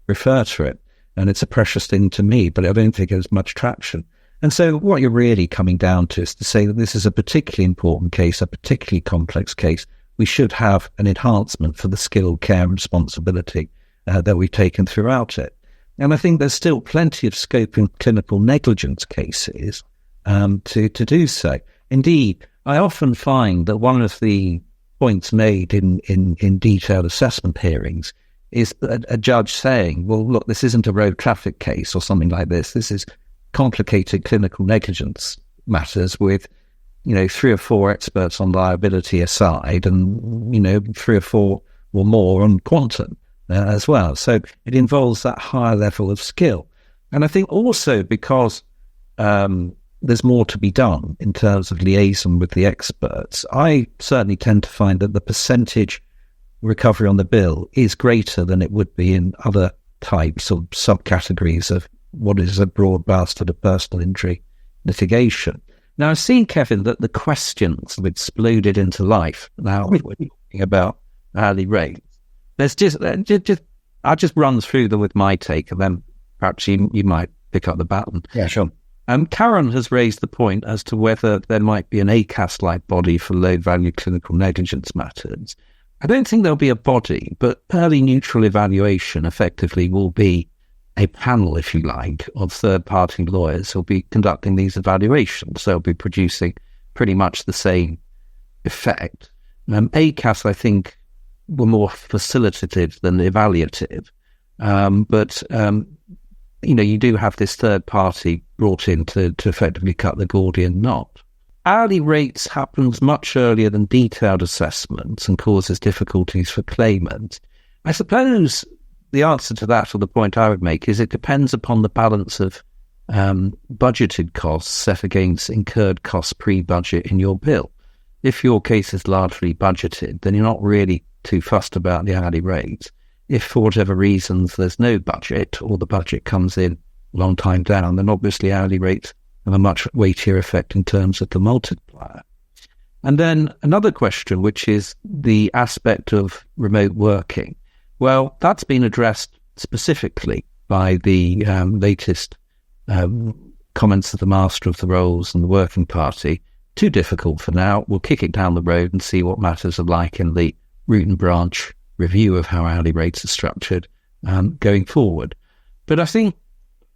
refer to it. And it's a precious thing to me, but I don't think it has much traction. And so what you're really coming down to is to say that this is a particularly important case, a particularly complex case. We should have an enhancement for the skill, care and responsibility that we've taken throughout it. And I think there's still plenty of scope in clinical negligence cases to do so. Indeed, I often find that one of the points made in detailed assessment hearings is a judge saying, well, look, this isn't a road traffic case or something like this. This is complicated clinical negligence matters with, 3 or 4 experts on liability aside and, 3 or 4 or more on quantum as well. So it involves that higher level of skill. And I think also because there's more to be done in terms of liaison with the experts, I certainly tend to find that the percentage recovery on the bill is greater than it would be in other types or subcategories of what is a broad basket of personal injury litigation. Now, I've seen, Kevin, that the questions have exploded into life now we're talking about hourly rates. There's I'll just run through them with my take, and then perhaps you might pick up the baton. Yeah, sure. Karen has raised the point as to whether there might be an ACAS-like body for low-value clinical negligence matters. I don't think there'll be a body, but early neutral evaluation effectively will be a panel, if you like, of third-party lawyers who'll be conducting these evaluations. They'll be producing pretty much the same effect. ACAS, I think, were more facilitative than evaluative. But you do have this third party brought in to effectively cut the Gordian knot. Hourly rates happens much earlier than detailed assessments and causes difficulties for claimants. I suppose the answer to that, or the point I would make, is it depends upon the balance of budgeted costs set against incurred costs pre-budget in your bill. If your case is largely budgeted, then you're not really too fussed about the hourly rates. If for whatever reasons there's no budget, or the budget comes in a long time down, then obviously hourly rates have a much weightier effect in terms of the multiplier. And then another question, which is the aspect of remote working. Well, that's been addressed specifically by the latest comments of the Master of the Rolls and the Working Party. Too difficult for now. We'll kick it down the road and see what matters are like in the root and branch review of how hourly rates are structured going forward. But I think,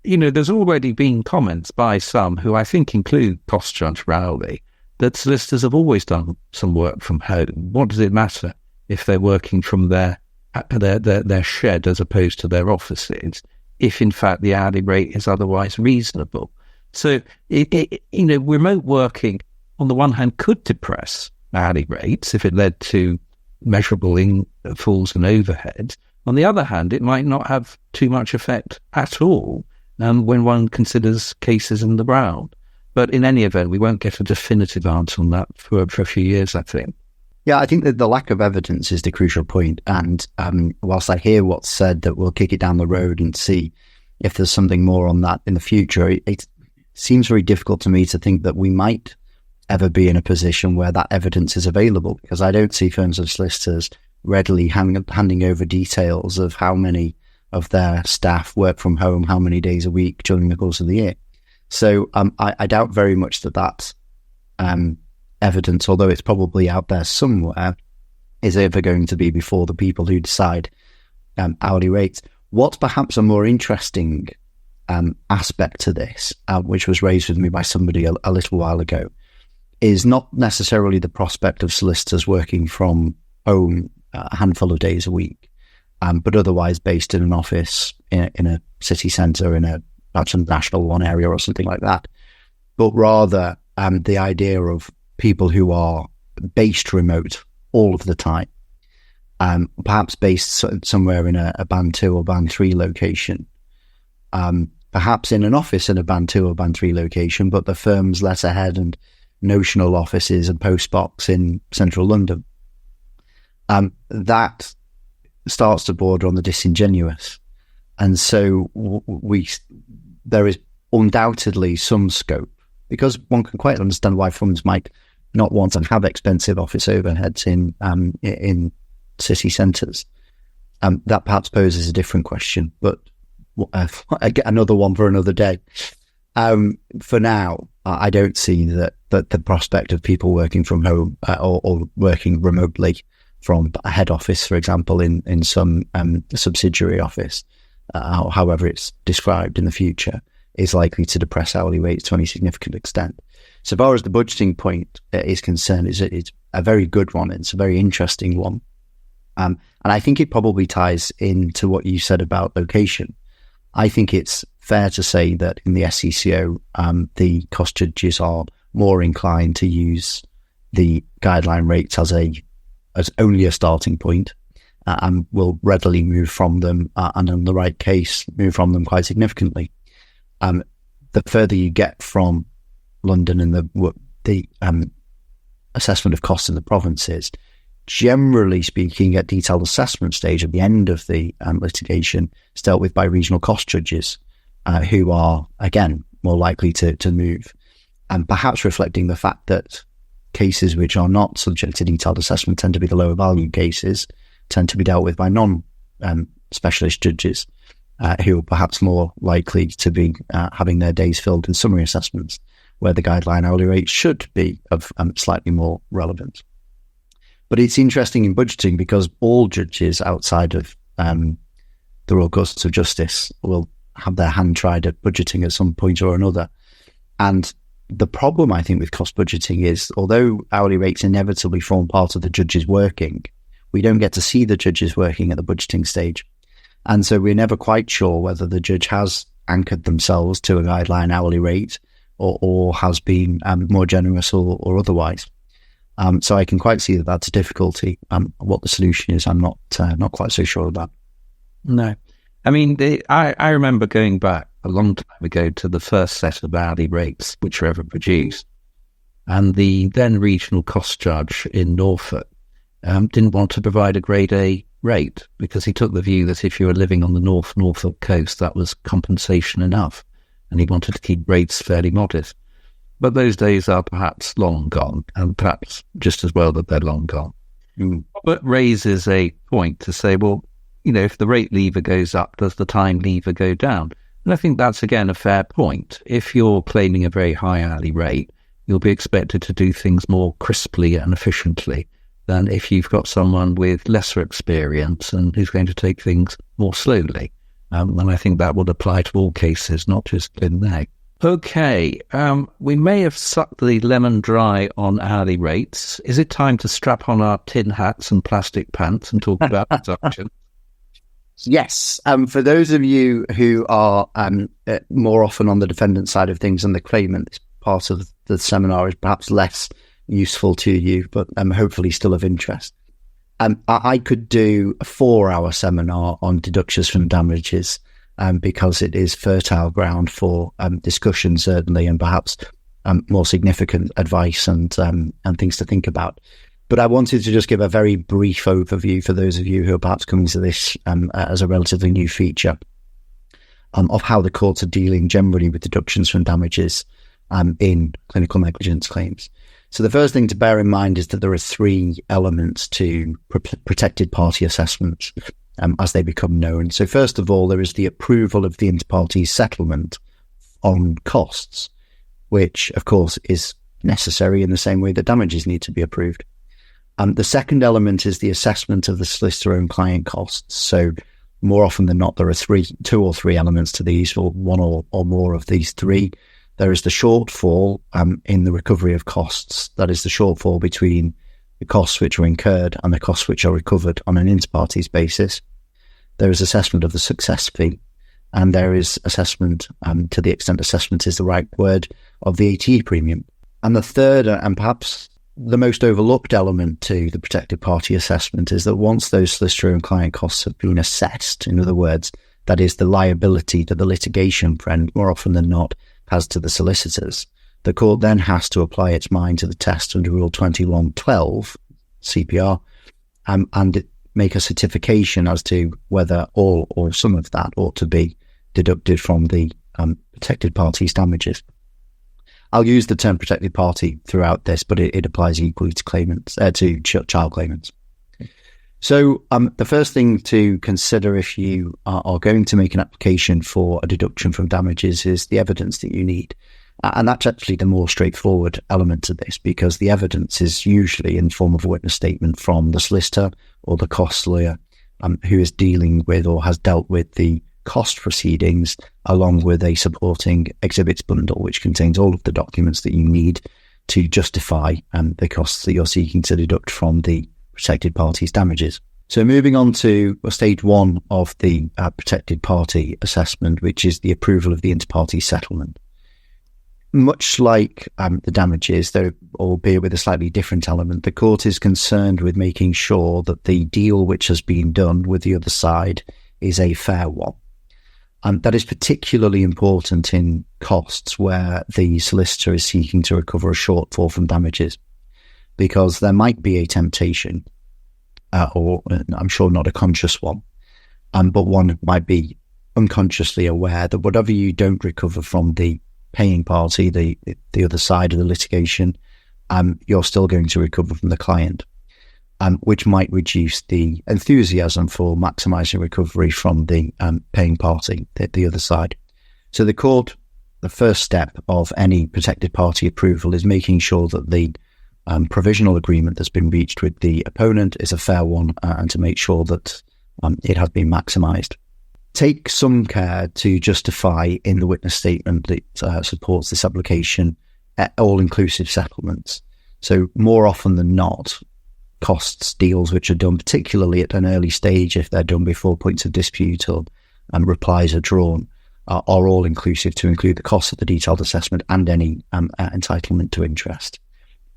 there's already been comments by some who I think include cost judge Rowley that solicitors have always done some work from home. What does it matter if they're working from their shed as opposed to their offices, if in fact the hourly rate is otherwise reasonable? So, remote working on the one hand could depress hourly rates if it led to measurable falls in overheads. On the other hand, it might not have too much effect at all when one considers cases in the round. But in any event, we won't get a definitive answer on that for a few years, I think. Yeah, I think that the lack of evidence is the crucial point. And whilst I hear what's said that we'll kick it down the road and see if there's something more on that in the future, it seems very difficult to me to think that we might ever be in a position where that evidence is available, because I don't see firms of solicitors readily handing over details of how many of their staff work from home, how many days a week during the course of the year. So I doubt very much that evidence, although it's probably out there somewhere, is ever going to be before the people who decide hourly rates. What's perhaps a more interesting aspect to this, which was raised with me by somebody a little while ago, is not necessarily the prospect of solicitors working from home a handful of days a week, but otherwise based in an office in a city centre, perhaps a national one area or something like that. But rather the idea of people who are based remote all of the time, perhaps based somewhere in a band 2 or band 3 location, perhaps in an office in a band 2 or band 3 location, but the firm's letterhead and notional offices and postbox in central London. That starts to border on the disingenuous. And so there is undoubtedly some scope, because one can quite understand why firms might not want to have expensive office overheads in city centres. That perhaps poses a different question, but another one for another day. For now, I don't see that the prospect of people working from home or working remotely from a head office, for example, in some subsidiary office, however it's described in the future, is likely to depress hourly rates to any significant extent. So far as the budgeting point is concerned, it's a very good one. It's a very interesting one. And I think it probably ties into what you said about location. I think it's fair to say that in the SCCO, the cost judges are more inclined to use the guideline rates as only a starting point, and will readily move from them, and in the right case, move from them quite significantly. The further you get from London and the assessment of costs in the provinces, generally speaking, at detailed assessment stage at the end of the litigation, is dealt with by regional cost judges, who are, again, more likely to move, and perhaps reflecting the fact that cases which are not subject to detailed assessment tend to be the lower value cases, tend to be dealt with by non-specialist judges, who are perhaps more likely to be having their days filled in summary assessments, where the guideline hourly rate should be of slightly more relevance. But it's interesting in budgeting because all judges outside of the Royal Courts of Justice will have their hand tried at budgeting at some point or another. And the problem, I think, with cost budgeting is, although hourly rates inevitably form part of the judge's working, we don't get to see the judges working at the budgeting stage. And so we're never quite sure whether the judge has anchored themselves to a guideline hourly rate or has been more generous or otherwise. So I can quite see that that's a difficulty. What the solution is, I'm not quite so sure about. No. I mean, I remember going back a long time ago to the first set of hourly rates which were ever produced. And the then regional cost judge in Norfolk didn't want to provide a grade A rate because he took the view that if you were living on the Norfolk coast, that was compensation enough. And he wanted to keep rates fairly modest. But those days are perhaps long gone, and perhaps just as well that they're long gone. But raises a point to say, well, if the rate lever goes up, does the time lever go down? And I think that's, again, a fair point. If you're claiming a very high hourly rate, you'll be expected to do things more crisply and efficiently than if you've got someone with lesser experience and who's going to take things more slowly. And I think that would apply to all cases, not just in there. Okay, we may have sucked the lemon dry on hourly rates. Is it time to strap on our tin hats and plastic pants and talk about deduction? Yes. For those of you who are more often on the defendant side of things than the claimant, this part of the seminar is perhaps less useful to you, but hopefully still of interest. I could do a 4-hour seminar on deductions from damages, because it is fertile ground for discussion, certainly, and perhaps more significant advice and things to think about. But I wanted to just give a very brief overview for those of you who are perhaps coming to this as a relatively new feature of how the courts are dealing generally with deductions from damages in clinical negligence claims. So the first thing to bear in mind is that there are 3 elements to protected party assessments as they become known. So first of all, there is the approval of the inter-party settlement on costs, which of course is necessary in the same way that damages need to be approved. The second element is the assessment of the solicitor-owned client costs. So more often than not, there are 2 or 3 elements to these, or one or more of these 3. There is the shortfall in the recovery of costs. That is the shortfall between the costs which are incurred and the costs which are recovered on an inter partes basis. There is assessment of the success fee, and there is assessment, to the extent assessment is the right word, of the ATE premium. And the third, and perhaps the most overlooked element to the protected party assessment, is that once those solicitor and client costs have been assessed, in other words, that is the liability that the litigation friend, more often than not, has to the solicitors, the court then has to apply its mind to the test under Rule 2112 CPR, and make a certification as to whether all or some of that ought to be deducted from the protected party's damages. I'll use the term protected party throughout this, but it applies equally to claimants, to child claimants. So the first thing to consider if you are going to make an application for a deduction from damages is the evidence that you need. And that's actually the more straightforward element to this, because the evidence is usually in the form of a witness statement from the solicitor or the cost lawyer who is dealing with or has dealt with the cost proceedings, along with a supporting exhibits bundle, which contains all of the documents that you need to justify the costs that you're seeking to deduct from the protected party's damages. So moving on to stage one of the protected party assessment, which is the approval of the inter-party settlement. Much like the damages, though albeit with a slightly different element, the court is concerned with making sure that the deal which has been done with the other side is a fair one. And that is particularly important in costs where the solicitor is seeking to recover a shortfall from damages, because there might be a temptation, or I'm sure not a conscious one, but one might be unconsciously aware that whatever you don't recover from the paying party, the other side of the litigation, you're still going to recover from the client, which might reduce the enthusiasm for maximising recovery from the paying party, the other side. So the court, the first step of any protected party approval is making sure that the provisional agreement that's been reached with the opponent is a fair one, and to make sure that it has been maximised. Take some care to justify in the witness statement that supports this application all-inclusive settlements. So more often than not, costs deals which are done, particularly at an early stage, if they're done before points of dispute or replies are drawn, are all-inclusive to include the cost of the detailed assessment and any entitlement to interest.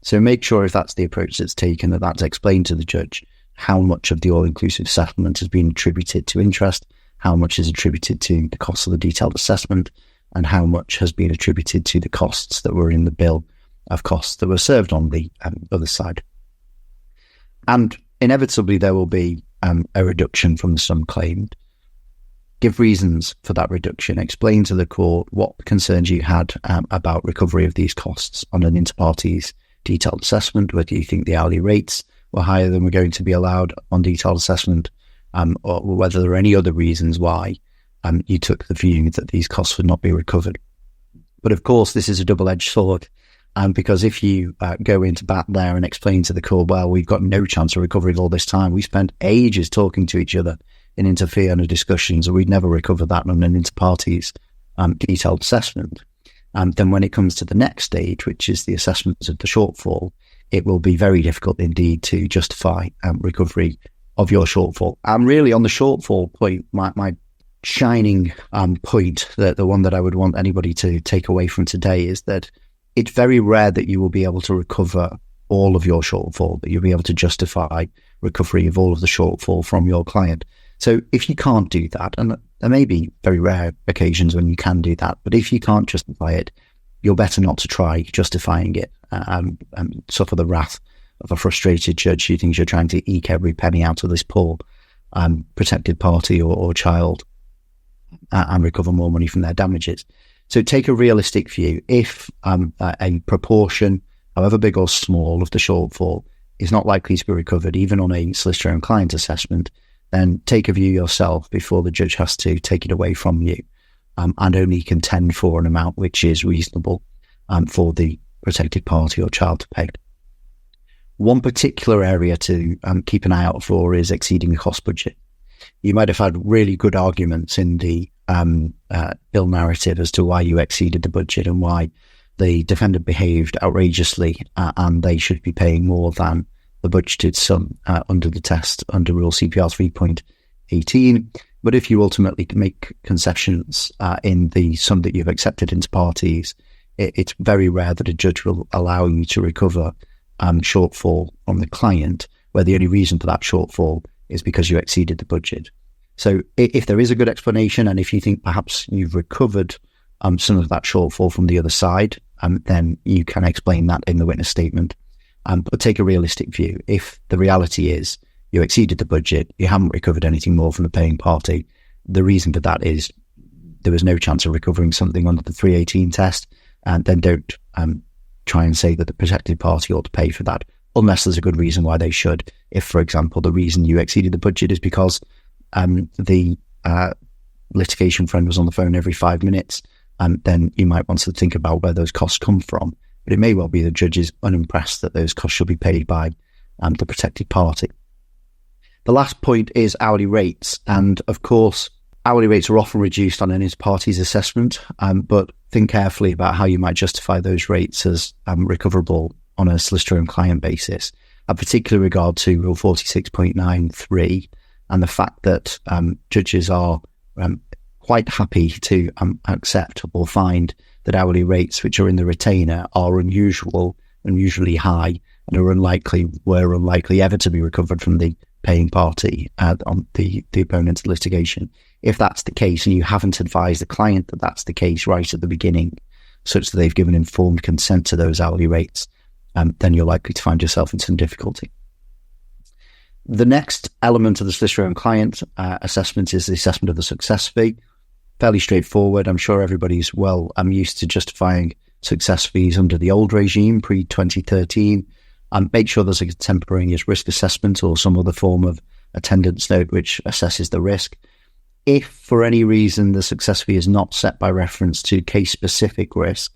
So make sure, if that's the approach that's taken, that that's explained to the judge how much of the all-inclusive settlement has been attributed to interest, how much is attributed to the cost of the detailed assessment, and how much has been attributed to the costs that were in the bill of costs that were served on the other side. And inevitably there will be a reduction from the sum claimed. Give reasons for that reduction. Explain to the court what concerns you had about recovery of these costs on an inter-parties detailed assessment, whether you think the hourly rates were higher than were going to be allowed on detailed assessment, or whether there are any other reasons why you took the view that these costs would not be recovered. But of course, this is a double-edged sword, because if you go into bat there and explain to the court, well, we've got no chance of recovering all this time, we spent ages talking to each other in interference discussions, and we'd never recover that on an inter-parties detailed assessment. Then when it comes to the next stage, which is the assessment of the shortfall, it will be very difficult indeed to justify recovery of your shortfall. And really on the shortfall point, my shining point, the one that I would want anybody to take away from today, is that it's very rare that you will be able to recover all of your shortfall, that you'll be able to justify recovery of all of the shortfall from your client. So if you can't do that, and there may be very rare occasions when you can do that, but if you can't justify it, you're better not to try justifying it and suffer the wrath of a frustrated judge who thinks you're trying to eke every penny out of this poor protected party or child and recover more money from their damages. So take a realistic view. If a proportion, however big or small, of the shortfall is not likely to be recovered, even on a solicitor and client assessment, then take a view yourself before the judge has to take it away from you, and only contend for an amount which is reasonable for the protected party or child to pay. One particular area to keep an eye out for is exceeding the cost budget. You might have had really good arguments in the bill narrative as to why you exceeded the budget and why the defendant behaved outrageously and they should be paying more than the budgeted sum under the test under Rule CPR 3.18. But if you ultimately make concessions in the sum that you've accepted into parties, it's very rare that a judge will allow you to recover shortfall from the client, where the only reason for that shortfall is because you exceeded the budget. So if there is a good explanation, and if you think perhaps you've recovered some of that shortfall from the other side, then you can explain that in the witness statement. But take a realistic view. If the reality is you exceeded the budget, you haven't recovered anything more from the paying party, the reason for that is there was no chance of recovering something under the 318 test, and then don't try and say that the protected party ought to pay for that, unless there's a good reason why they should. If, for example, the reason you exceeded the budget is because the litigation friend was on the phone every 5 minutes, then you might want to think about where those costs come from. But it may well be the judge is unimpressed that those costs should be paid by the protected party. The last point is hourly rates. And of course, hourly rates are often reduced on an inter-parties assessment, but think carefully about how you might justify those rates as recoverable on a solicitor and client basis, particularly regard to Rule 46.93 and the fact that judges are quite happy to accept or find that hourly rates which are in the retainer are unusually high, and were unlikely ever to be recovered from the paying party on the opponent's litigation. If that's the case, and you haven't advised the client that that's the case right at the beginning, such that they've given informed consent to those hourly rates, then you're likely to find yourself in some difficulty. The next element of the solicitor and client assessment is the assessment of the success fee. Fairly straightforward. I'm sure everybody's used to justifying success fees under the old regime, pre-2013. Make sure there's a contemporaneous risk assessment or some other form of attendance note which assesses the risk. If for any reason the success fee is not set by reference to case-specific risk,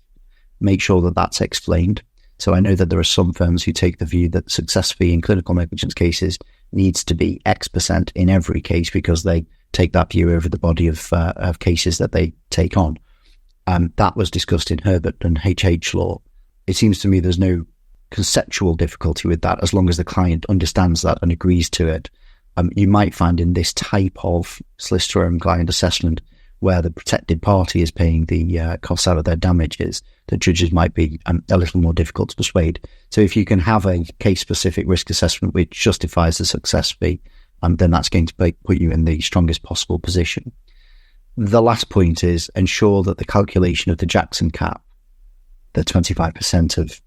make sure that that's explained. So I know that there are some firms who take the view that success fee in clinical negligence cases needs to be X% in every case because they take that view over the body of cases that they take on. That was discussed in Herbert and HH law. It seems to me there's no conceptual difficulty with that as long as the client understands that and agrees to it. You might find in this type of solicitor and client assessment where the protected party is paying the costs out of their damages, the judges might be a little more difficult to persuade. So if you can have a case-specific risk assessment which justifies the success fee, then that's going to put you in the strongest possible position. The last point is ensure that the calculation of the Jackson cap, the 25% of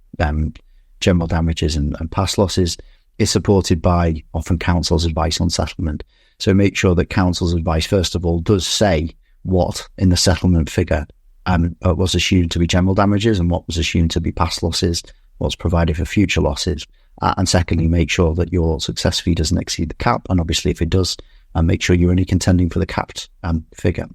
general damages and past losses, is supported by often counsel's advice on settlement. So make sure that counsel's advice, first of all, does say what in the settlement figure was assumed to be general damages and what was assumed to be past losses, what's provided for future losses. And secondly, make sure that your success fee doesn't exceed the cap. And obviously, if it does, make sure you're only contending for the capped figure.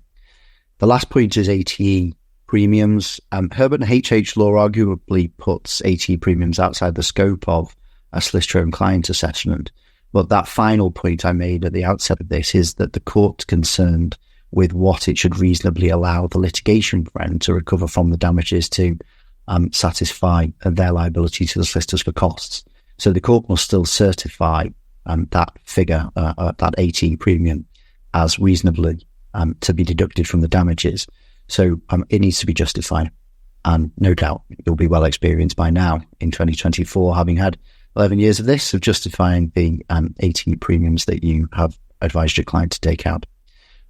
The last point is ATE premiums. Herbert and HH law arguably puts ATE premiums outside the scope of a solicitor and client assessment. But that final point I made at the outset of this is that the court's concerned with what it should reasonably allow the litigation friend to recover from the damages to satisfy their liability to the solicitors for costs. So the court must still certify that figure, that ATE premium, as reasonably to be deducted from the damages. So it needs to be justified. And no doubt you'll be well experienced by now in 2024, having had 11 years of this, of justifying the ATE premiums that you have advised your client to take out.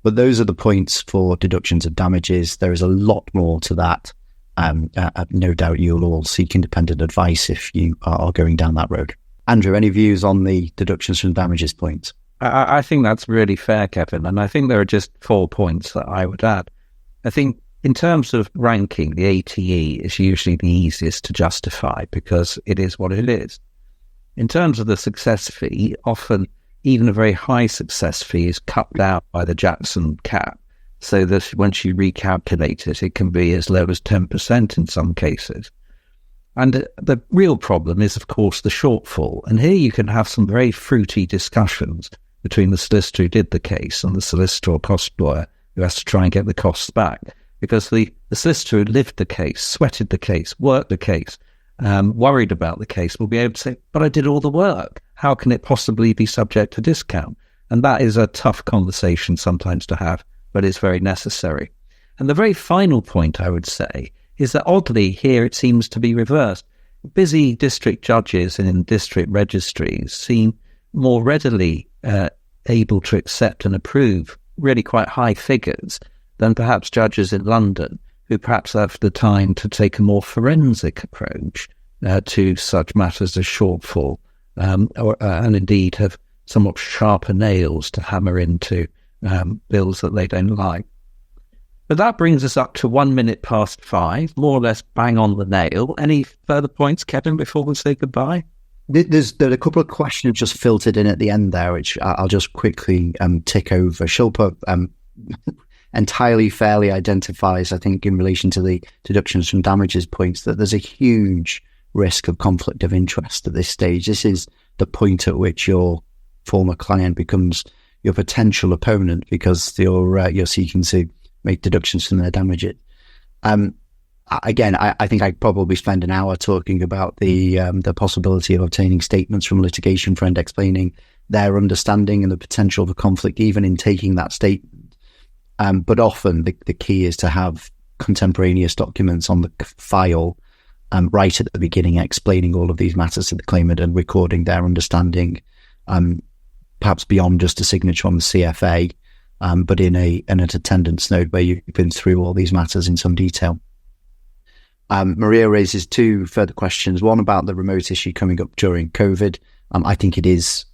But those are the points for deductions of damages. There is a lot more to that. No doubt you'll all seek independent advice if you are going down that road. Andrew, any views on the deductions from damages points? I think that's really fair, Kevin. And I think there are just 4 points that I would add. I think in terms of ranking, the ATE is usually the easiest to justify because it is what it is. In terms of the success fee, often even a very high success fee is cut out by the Jackson cap, so that once you recalculate it, it can be as low as 10% in some cases. And the real problem is, of course, the shortfall. And here you can have some very fruity discussions between the solicitor who did the case and the solicitor or cost lawyer who has to try and get the costs back. Because the solicitor who lived the case, sweated the case, worked the case, worried about the case will be able to say, but I did all the work. How can it possibly be subject to discount? And that is a tough conversation sometimes to have, but it's very necessary. And the very final point I would say is that oddly here it seems to be reversed. Busy district judges in district registries seem more readily able to accept and approve really quite high figures than perhaps judges in London, who perhaps have the time to take a more forensic approach to such matters as shortfall, and indeed have somewhat sharper nails to hammer into bills that they don't like. But that brings us up to 1 minute past 5, more or less bang on the nail. Any further points, Kevin, before we say goodbye? There are a couple of questions just filtered in at the end there, which I'll just quickly tick over. Shilpa entirely fairly identifies, I think, in relation to the deductions from damages points, that there's a huge risk of conflict of interest at this stage. This is the point at which your former client becomes your potential opponent because you're seeking to make deductions from their damages. Again, I think I'd probably spend an hour talking about the possibility of obtaining statements from a litigation friend explaining their understanding and the potential for conflict even in taking that statement. But often the key is to have contemporaneous documents on the file right at the beginning, explaining all of these matters to the claimant and recording their understanding, perhaps beyond just a signature on the CFA, but in an attendance note where you've been through all these matters in some detail. Maria raises 2 further questions, one about the remote issue coming up during COVID. I think it is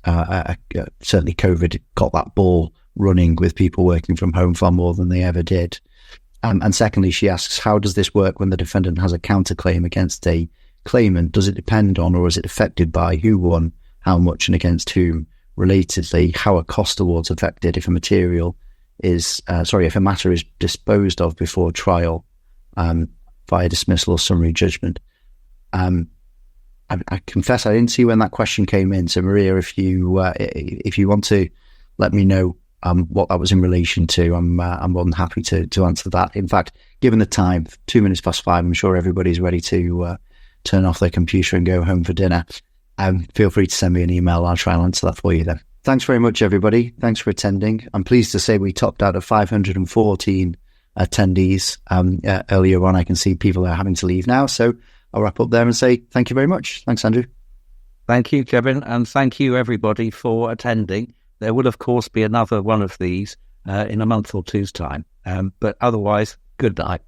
certainly COVID got that ball running with people working from home far more than they ever did. And secondly, she asks, how does this work when the defendant has a counterclaim against a claimant? Does it depend on, or is it affected by, who won, how much, and against whom? Relatedly, how are cost awards affected if a matter is disposed of before trial via dismissal or summary judgment? I confess I didn't see when that question came in. So Maria, if you want to let me know what that was in relation to, I'm more than happy to answer that. In fact, given the time, 2 minutes past 5, I'm sure everybody's ready to turn off their computer and go home for dinner. Feel free to send me an email. I'll try and answer that for you then. Thanks very much, everybody. Thanks for attending. I'm pleased to say we topped out of 514 attendees earlier on. I can see people are having to leave now, so I'll wrap up there and say thank you very much. Thanks, Andrew. Thank you, Kevin, and thank you, everybody, for attending. There will, of course, be another one of these in a month or two's time. But otherwise, good night.